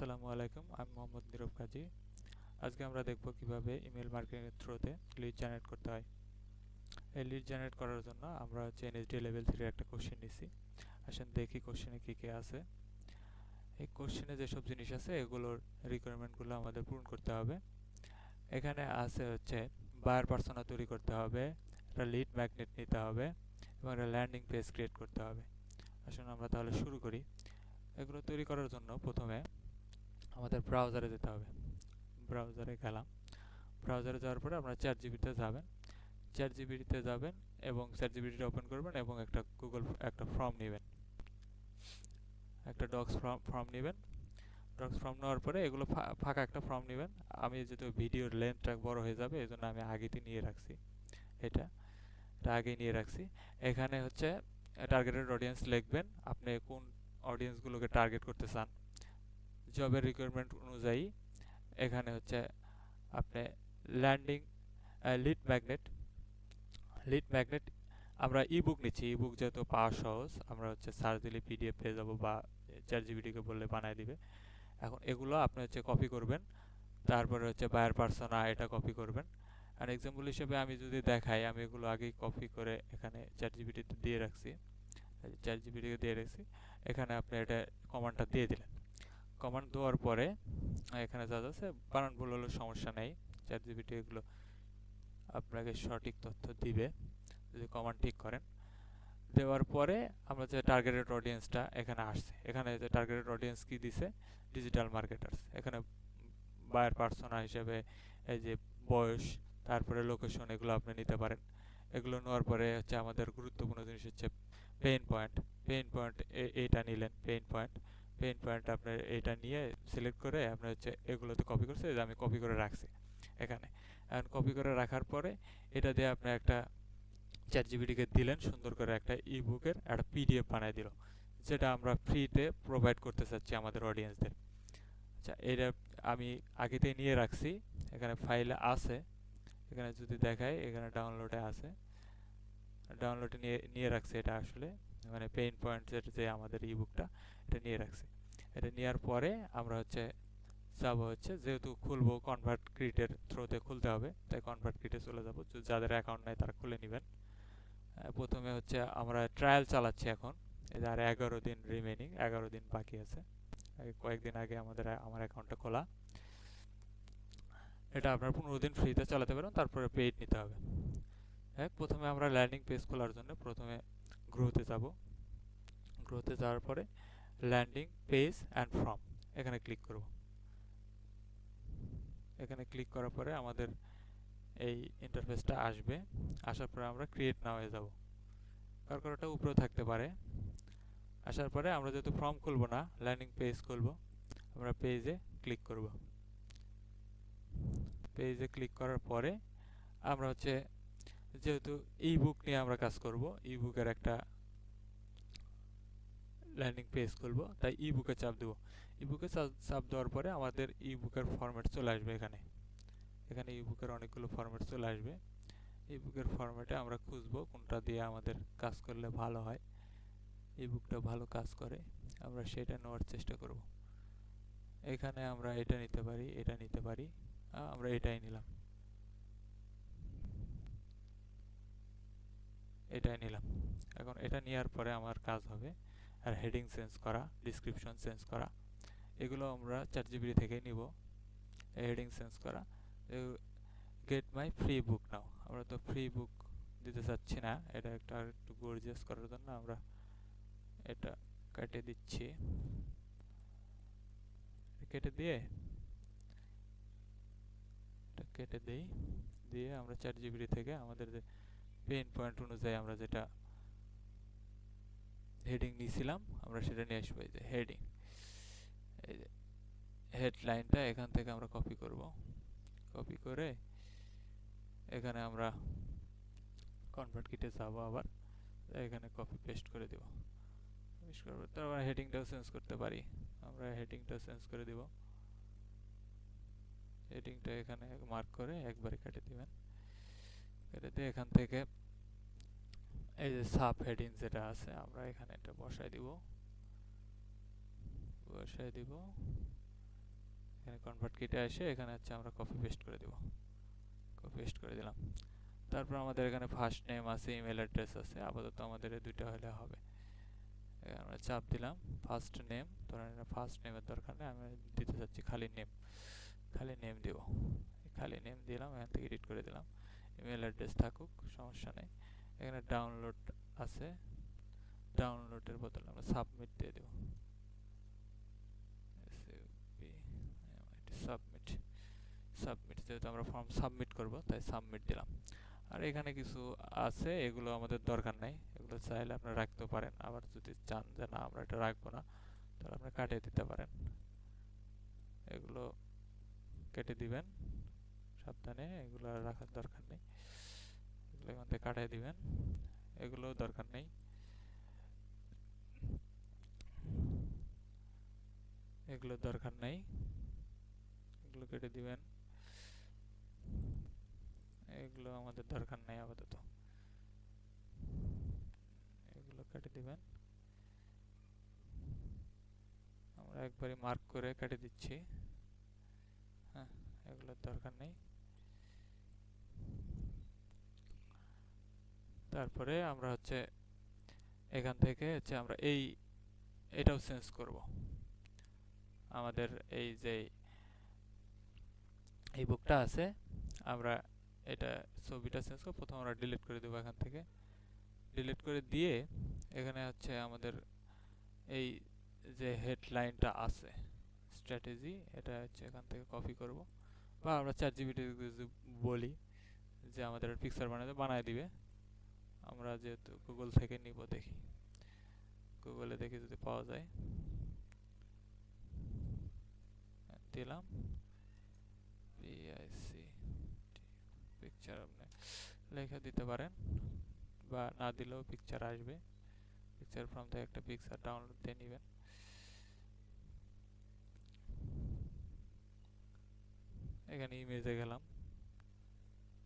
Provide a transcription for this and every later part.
আসসালামু আলাইকুম, আমি মোহাম্মদ নীরব কাজী। আজকে আমরা দেখব কিভাবে ইমেল মার্কেটিং এর থ্রুতে লিড জেনারেট করতে হয়। এই লিড জেনারেট করার জন্য আমরা এনএসডি লেভেল 3 একটা কোশ্চেন নিছি। আসেন দেখি কোশ্চেনে কি কি আছে। এই কোশ্চেনে যেসব জিনিস আছে এগুলোর রিকোয়ারমেন্টগুলো আমাদের পূরণ করতে হবে। এখানে আছে বায়ার পার্সোনা তৈরি করতে হবে, একটা লিড ম্যাগনেট নিতে হবে এবং একটা ল্যান্ডিং পেজ ক্রিয়েট করতে হবে। আসুন আমরা তাহলে শুরু করি। এগুলো তৈরি করার জন্য প্রথমে আমাদের ব্রাউজারে যেতে হবে। ব্রাউজারে গেলাম। ব্রাউজারে যাওয়ার পরে আপনারা চ্যাটজিপিটিতে যাবেন। চ্যাটজিপিটিতে যাবেন এবং চ্যাটজিপিটিটা ওপেন করবেন এবং একটা ফর্ম নেবেন, একটা ডক্স ফর্ম নেবেন। ডক্স ফর্ম নেওয়ার পরে এগুলো ফাঁকা একটা ফর্ম নেবেন। আমি যেহেতু ভিডিওর লেন্থটা বড় হয়ে যাবে এই জন্য আমি আগেতে নিয়ে রাখছি। এটা এটা আগেই নিয়ে রাখছি। এখানে টার্গেটেড অডিয়েন্স লিখবেন, আপনি কোন অডিয়েন্সগুলোকে টার্গেট করতে চান। জবের রিকোয়ারমেন্ট অনুযায়ী এখানে আপনি ল্যান্ডিং লিড ম্যাগনেট আমরা ইবুক নিচ্ছি। ইবুক যেহেতু পাওয়া সহজ, আমরা সার্চ দিলে পিডিএফ পেয়ে যাবো বা চ্যাটজিপিটিকে বললে বানায় দিবে। এখন এগুলো আপনি কপি করবেন, তারপরে বায়ার পার্সোনা এটা কপি করবেন। আর এক্সাম্পল হিসেবে আমি যদি দেখাই, আমি এগুলো আগেই কপি করে এখানে চ্যাটজিপিটিতে দিয়ে রাখছি। এখানে আপনি এটা কমান্ডটা দিয়ে দিলেন। কমান্ড দেওয়ার পরে এখানে যা আছে বানান ভুল হলে সমস্যা নেই, চ্যাটজিপিটি এগুলো আপনাকে সঠিক তথ্য দিবে যদি কমান্ড ঠিক করেন। দেওয়ার পরে আমরা টার্গেটেড অডিয়েন্সটা এখানে আসছে। এখানে টার্গেটেড অডিয়েন্স কি দিছে, ডিজিটাল মার্কেটার্স। এখানে বায়ার পার্সোনা হিসেবে এই যে বয়স, তারপরে লোকেশন, এগুলো আপনি নিতে পারেন। এগুলো নেওয়ার পরে আমাদের গুরুত্বপূর্ণ জিনিস পেইন পয়েন্ট। এইটা নিলেন পেইন পয়েন্ট আপনি এইটা নিয়ে সিলেক্ট করে আপনি এগুলোতে কপি করছে, যে আমি কপি করে রাখছি এখানে। এখন কপি করে রাখার পরে এটা দিয়ে আপনি একটা চ্যাটজিপিটিকে দিলেন, সুন্দর করে একটা ইবুকের একটা পিডিএফ বানায় দিল, যেটা আমরা ফ্রিতে প্রোভাইড করতে চাচ্ছি আমাদের অডিয়েন্সদের। আচ্ছা, এটা আমি আগেতেই নিয়ে রাখছি, এখানে ফাইলে আছে। এখানে যদি দেখাই, এখানে ডাউনলোডে আছে, ডাউনলোডে নিয়ে রাখছি। এটা আসলে মানে পেইন পয়েন্টসের যে আমাদের ইবুকটা, এটা নিয়ে রাখছি। এটা নেওয়ার পরে আমরা যাব যেহেতু খুলবো কনভার্ট ক্রিটের থ্রুতে খুলতে হবে, তাই কনভার্ট ক্রিটে চলে যাব। যাদের অ্যাকাউন্ট নাই তারা খুলে নেবেন। প্রথমে আমরা ট্রায়াল চালাচ্ছি এখন। এই আর 11 দিন রিমেনিং, 11 দিন বাকি আছে। কয়েকদিন আগে আমার অ্যাকাউন্টটা খোলা। এটা আপনার 15 দিন ফ্রিতে চালাতে পারেন, তারপরে পেইড নিতে হবে। প্রথমে আমরা ল্যান্ডিং পেজ খোলার জন্য প্রথমে গ্রোতে যাব। গ্রোতে যাওয়ার পরে ল্যান্ডিং পেজ অ্যান্ড ফর্ম এখানে ক্লিক করব। এখানে ক্লিক করার পরে আমাদের এই ইন্টারফেসটা আসবে। আসার পরে আমরা ক্রিয়েট নাও এ যাব। কারোটা উপরে থাকতে পারে। আসার পরে আমরা যেহেতু ফর্ম খুলবো না, ল্যান্ডিং পেজ খুলবো, আমরা পেজে ক্লিক করব। পেজে ক্লিক করার পরে আমরা যেহেতু ইবুক নিয়ে আমরা কাজ করব, ইবুকের একটা ল্যান্ডিং পেজ খুলবো, তাই ইবুকে চাপ দেব। ইবুকে চাপ দেওয়ার পরে আমাদের ইবুকের ফরম্যাট চলে আসবে। এখানে ইবুকের অনেকগুলো ফরম্যাট চলে আসবে। ইবুকের ফরম্যাটে আমরা খুঁজবো কোনটা দিয়ে আমাদের কাজ করলে ভালো হয়, ইবুকটা ভালো কাজ করে, আমরা সেটা নেওয়ার চেষ্টা করব। এখানে আমরা এটা নিতে পারি, এটা নিতে পারি। আমরা এটাই নিলাম, এটাই নিলাম। এখন এটা নেওয়ার পরে আমার কাজ হবে আর হেডিং চেঞ্জ করা, ডিসক্রিপশন চেঞ্জ করা। এগুলো আমরা চ্যাটজিপিটি থেকে নিব। হেডিং চেঞ্জ করা, গেট মাই ফ্রি বুক নাও। আমরা তো ফ্রি বুক দিতে চাচ্ছি না, এটা একটু গর্জিয়াস করার জন্য আমরা এটা কেটে দিচ্ছি। কেটে দিয়ে এটা কেটে দেই, দিয়ে আমরা চ্যাটজিপিটি থেকে আমাদের যে পেইন পয়েন্ট অনুযায়ী আমরা যেটা হেডিং নিয়েছিলাম আমরা সেটা নিয়ে আসবো। এই যে হেডিং, এই যে হেডলাইনটা এখান থেকে আমরা কপি করব। কপি করে এখানে আমরা কনভার্ট কিটে যাব, আবার এখানে কপি পেস্ট করে দেব। পেস্ট করার পর আমরা হেডিংটাও চেঞ্জ করতে পারি। আমরা হেডিংটা চেঞ্জ করে দিব। হেডিংটা এখানে মার্ক করে একবারে কেটে দিবেন। কেটে দিয়ে এখান থেকে এই যে সাব হেডিং যেটা আছে আমরা এখানে এটা বসাই দিব। কনভার্ট কিটে এসে এখানে হচ্ছে আমরা কপি পেস্ট করে দেব, কপি পেস্ট করে দিলাম। তারপর আমাদের এখানে ফার্স্ট নেম আছে, ইমেল অ্যাড্রেস আছে, আপাতত আমাদের এই দুইটা হলে হবে। আমরা চাপ দিলাম ফার্স্ট নেম, ধরেন ফার্স্ট নেমের দরকার নেই, আমি দিতে চাচ্ছি খালি নেম, খালি নেম দিব, খালি নেম দিলাম, এখান থেকে এডিট করে দিলাম। ইমেল অ্যাড্রেস থাকুক, সমস্যা নেই। এখানে ডাউনলোড আছে, ডাউনলোডের বদলে আমরা সাবমিট দিয়ে দেব, সাবমিট, সাবমিট যেহেতু আমরা ফর্ম সাবমিট করব তাই সাবমিট দিলাম। আর এখানে কিছু আছে, এগুলো আমাদের দরকার নাই, এগুলো চাইলে আপনারা রাখতে পারেন, আবার যদি চান যে না আমরা এটা রাখবো না তাহলে আপনি কাটিয়ে দিতে পারেন, এগুলো কেটে দিবেন সাবধানে, এগুলো রাখার দরকার নেই, এগুলো এখান থেকে কাটিয়ে দিবেন, এগুলো দরকার নেই, এগুলো দরকার নেই, এগুলো কেটে দিবেন, এগুলো আমাদের দরকার নাই আপাতত, এগুলো কেটে দিবেন, আমরা একবারে মার্ক করে কেটে দিচ্ছি। হ্যাঁ, এগুলোর দরকার নেই। তারপরে আমরা হচ্ছে এখান থেকে হচ্ছে আমরা এটাও চেঞ্জ করব, আমাদের এই যে এই বুকটা আছে, আমরা এটা ছবিটা চেঞ্জ করে প্রথমে আমরা ডিলিট করে দেবো, এখান থেকে ডিলিট করে দিয়ে এখানে হচ্ছে আমাদের এই যে হেডলাইনটা আছে স্ট্র্যাটেজি, এটা হচ্ছে এখান থেকে কপি করব, বা আমরা চ্যাটজিপিটি যদি বলি যে আমাদের পিকচার বানায় দিবে, আমরা যেহেতু গুগল থেকে নিব, দেখি গুগলে দেখি যদি পাওয়া যায়, দিলাম পিআইসি পিকচার, আপনি লেখা দিতে পারেন বা না দিলেও পিকচার আসবে, পিকচার ফ্রম থেকে একটা পিকচার ডাউনলোড দিয়ে নেবেন। এখানে ইমেজে গেলাম,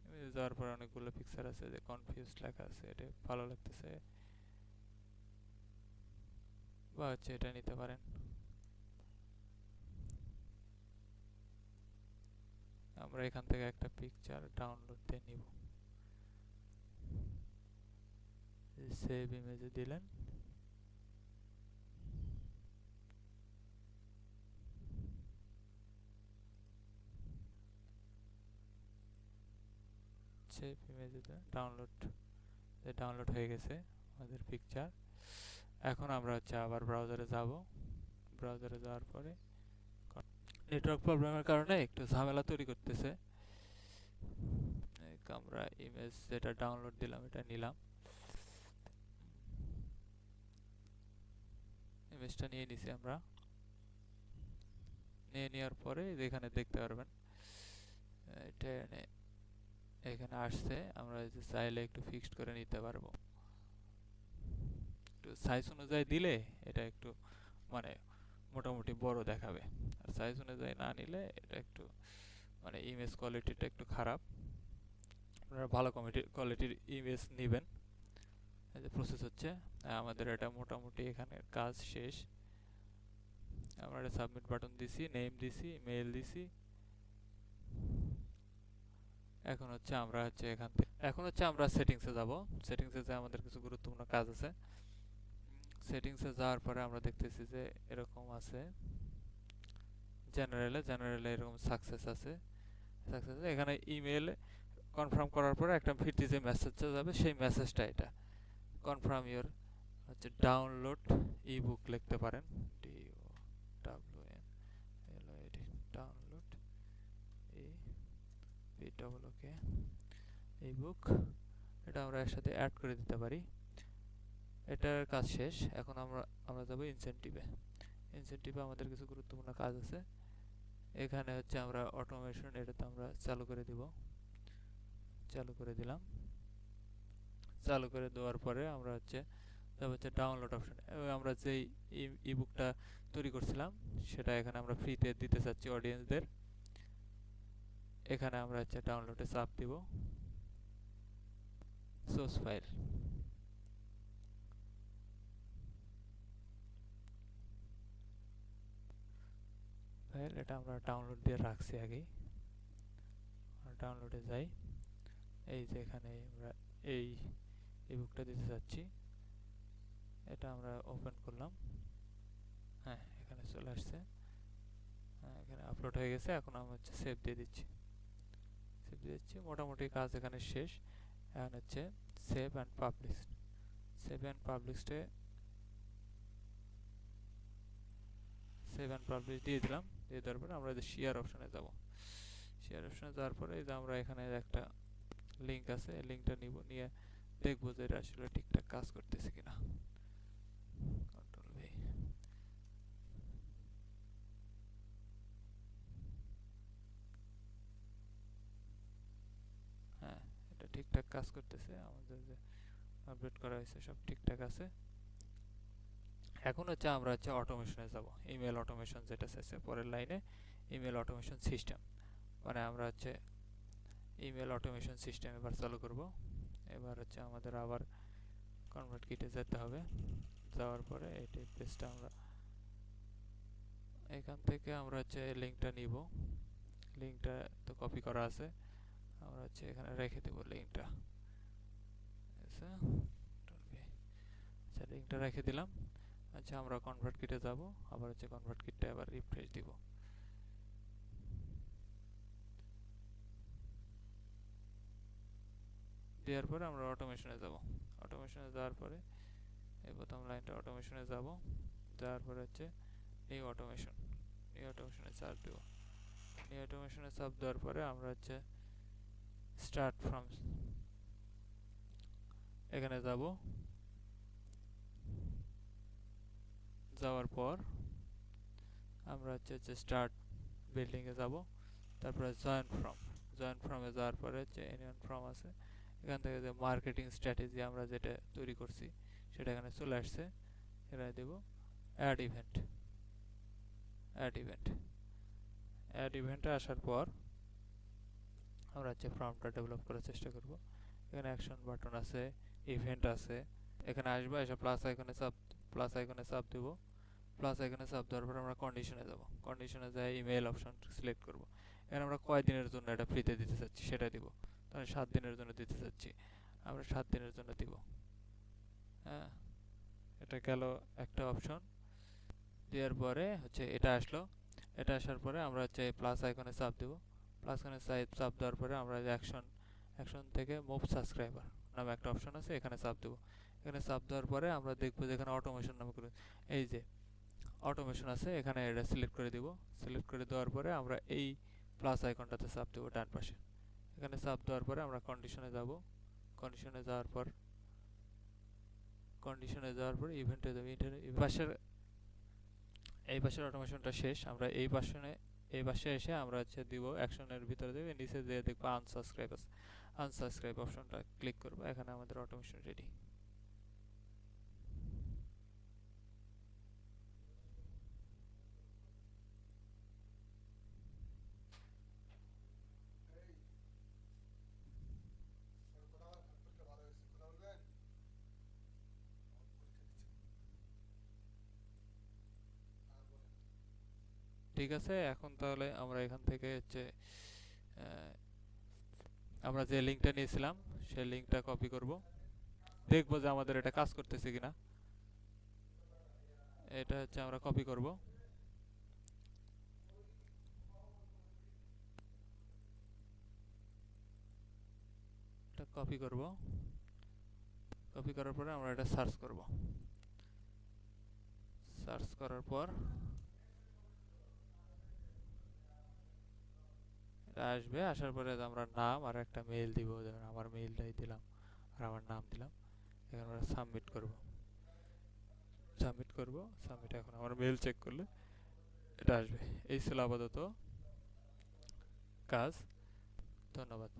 ইমেজে যাওয়ার পর অনেকগুলো পিকচার আছে, যে কনফিউজ লেখা আছে, এটা ভালো লাগতেছে, বা হচ্ছে এটা নিতে পারেন। আমরা এখান থেকে একটা পিকচার ডাউনলোড দিয়ে নিব, সেভ ইমেজে দিলেন, সেভ ইমেজে ডাউনলোড হয়ে গেছে আমাদের পিকচার। এখন আমরা হচ্ছে আবার ব্রাউজারে যাব, ব্রাউজারে যাওয়ার পরে নেটওয়ার্ক প্রবলেমের কারণে একটু ঝামেলা তৈরি করতেছে, আমরা ইমেজ যেটা ডাউনলোড দিলাম এটা নিলাম, ইমেজটা নিয়ে নিছি, আমরা নিয়ে নেওয়ার পরে এখানে দেখতে পারবেন এটা এখানে আসছে, আমরা যে চাইলে একটু ফিক্সড করে নিতে পারবো, একটু সাইজ অনুযায়ী দিলে এটা একটু মানে মোটামুটি বড় দেখাবে, আর সাইজ অনুযায়ী না নিলে এটা একটু মানে ইমেজ কোয়ালিটিটা একটু খারাপ, আপনারা ভালো কোয়ালিটির ইমেজ নেবেন। এই যে প্রসেস হচ্ছে, আমাদের এটা মোটামুটি এখানে কাজ শেষ, আমরা এটা সাবমিট বাটন দিছি, নেম দিছি, মেইল দিছি, এখন হচ্ছে আমরা হচ্ছে এখন হচ্ছে আমরা সেটিংসে যাব, সেটিংসে যে আমাদের কিছু গুরুত্বপূর্ণ কাজ আছে, সেটিংসে যাওয়ার পরে আমরা দেখতেছি যে এরকম আছে, জেনারেলে এরকম সাকসেস আছে, এখানে ইমেল কনফার্ম করার পরে একটা ফিরতি যে মেসেজটা যাবে সেই মেসেজটা এটা কনফার্ম ইওর হচ্ছে ডাউনলোড ইবুক লিখতে পারেন, ডাউনলোড ইবুক, এটা আমরা একসাথে অ্যাড করে দিতে পারি। এটার কাজ শেষ, এখন আমরা যাব ইনসেনটিভে। ইনসেনটিভে আমাদের কিছু গুরুত্বপূর্ণ কাজ আছে, এখানে হচ্ছে আমরা অটোমেশন এটাতে আমরা চালু করে দিব, চালু করে দিলাম, চালু করে দেওয়ার পরে আমরা হচ্ছে ডাউনলোড অপশন, আমরা যেই ইবুকটা তৈরি করছিলাম সেটা এখানে আমরা ফ্রিতে দিতে চাচ্ছি অডিয়েন্সদের, এখানে আমরা হচ্ছে ডাউনলোডে চাপ দিব, সোর্স ফাইল, ফাইল, এটা আমরা ডাউনলোড দিয়ে রাখছি আগেই। ডাউনলোডে যাই, এই যে এখানে আমরা এই বুকটা দিতে যাচ্ছি, এটা আমরা ওপেন করলাম। হ্যাঁ, এখানে চলে আসছে। হ্যাঁ, এখানে আপলোড হয়ে গেছে। এখন আমরা হচ্ছে সেভ দিয়ে দিচ্ছি। মোটামুটি কাজ এখানে শেষ। এখন হচ্ছে save and publish. Save and publish দিয়ে দিলাম। দিয়ে দেওয়ার পরে আমরা শেয়ার অপশনে যাব। শেয়ার অপশনে যাওয়ার পরে এই যে আমরা এখানে একটা লিঙ্ক আছে, এই লিঙ্কটা নিয়ে দেখবো যে এটা আসলে ঠিকঠাক কাজ করতেছে কিনা। Control V. হ্যাঁ, এটা ঠিকঠাক কাজ করতেছে। আমাদের যে আপডেট করা হয়েছে সব ঠিকঠাক আছে। এখন হচ্ছে আমরা হচ্ছে অটোমেশনে যাব। ইমেল অটোমেশন যেটা আছে পরের লাইনে, ইমেল অটোমেশন সিস্টেম। মানে আমরা হচ্ছে ইমেল অটোমেশন সিস্টেম এবার চালু করব। এবার হচ্ছে আমাদের আবার কনভার্ট কিটে যেতে হবে। যাওয়ার পরে এই পেজটা আমরা এখান থেকে আমরা হচ্ছে লিঙ্কটা নিব। লিঙ্কটা তো কপি করা আছে, আমরা হচ্ছে এখানে রেখে দেব লিঙ্কটা। আচ্ছা, লিঙ্কটা রেখে দিলাম। আচ্ছা, আমরা কনভার্ট কিটে যাব। আবার হচ্ছে কনভার্ট কিটটা এবার রিফ্রেশ দিব। দেওয়ার পরে আমরা অটোমেশনে যাব। অটোমেশনে যাওয়ার পরে এই প্রথম লাইনটা অটোমেশনে যাব। যাওয়ার পরে হচ্ছে নিউ অটোমেশনে চাপ দেব। নিউ অটোমেশনে চাপ দেওয়ার পরে আমরা হচ্ছে স্টার্ট ফ্রম এখানে যাব। যাওয়ার পর আমরা হচ্ছে স্টার্ট বিল্ডিংয়ে যাব। তারপরে জয়েন ফ্রমে যাওয়ার পরে হচ্ছে ইউনিয়ন ফ্রম আছে। এখান থেকে যে মার্কেটিং স্ট্র্যাটেজি আমরা যেটা তৈরি করছি সেটা এখানে চলে আসছে। এখানে দেব অ্যাড ইভেন্টে আসার পর আমরা হচ্ছে ফর্মটা ডেভেলপ করার চেষ্টা করব। এখানে অ্যাকশন বাটন আছে, ইভেন্ট আছে। এখানে আসবে, এসে প্লাস আইকনে চাপ দেব। প্লাস আইকনে চাপ দেওয়ার পর আমরা কন্ডিশনে যাব। কন্ডিশনে যাই ইমেল অপশন সিলেক্ট করব। এখানে আমরা কয় দিনের জন্য এটা ফ্রিতে দিতে চাচ্ছি সেটা দিব। তাহলে 7 দিনের জন্য দিতে চাচ্ছি, আমরা 7 দিনের জন্য দিব। হ্যাঁ, এটা গেল একটা অপশন। দেওয়ার পরে হচ্ছে এটা আসলো। এটা আসার পরে আমরা হচ্ছে প্লাস আইকনে চাপ দেব। প্লাস আইকনে চাপ দেওয়ার পরে আমরা অ্যাকশন থেকে মুভ সাবস্ক্রাইবার নামে একটা অপশন আছে, এখানে চাপ দেব। এখানে চাপ দেওয়ার পরে আমরা দেখব যে এখানে অটোমেশন নামে করে এই যে অটোমেশন আছে, এখানে এটা সিলেক্ট করে দিব। সিলেক্ট করে দেওয়ার পরে আমরা এই প্লাস আইকনটাতে চাপ দেব ডান পাশে। এখানে চাপ দেওয়ার পরে আমরা কন্ডিশনে যাব। কন্ডিশনে যাওয়ার পর ইভেন্টে যাব। এই পাশের অটোমেশনটা শেষ। আমরা এই পাশে এসে আমরা হচ্ছে দিব অ্যাকশনের ভিতরে দেব। নিচে দিয়ে দেখবো আনসাবস্ক্রাইব অপশনটা ক্লিক করব। এখানে আমাদের অটোমেশন রেডি। ঠিক আছে, এখন তাহলে আমরা এখান থেকে হচ্ছে আমরা যে লিঙ্কটা নিয়েছিলাম সেই লিঙ্কটা কপি করব। দেখবো যে আমাদের এটা কাজ করতেছে কিনা। এটা হচ্ছে আমরা কপি করব। কপি করার পরে আমরা এটা সার্চ করব। সার্চ করার পর আসবে। আসার পরে আমরা নাম আর একটা মেইল দিব। যেমন আমার মেইলটাই দিলাম আর আমার নাম দিলাম। এখানে আমরা সাবমিট এখন আমার মেইল চেক করলে এটা আসবে। এই ছিল আপাতত কাজ। ধন্যবাদ।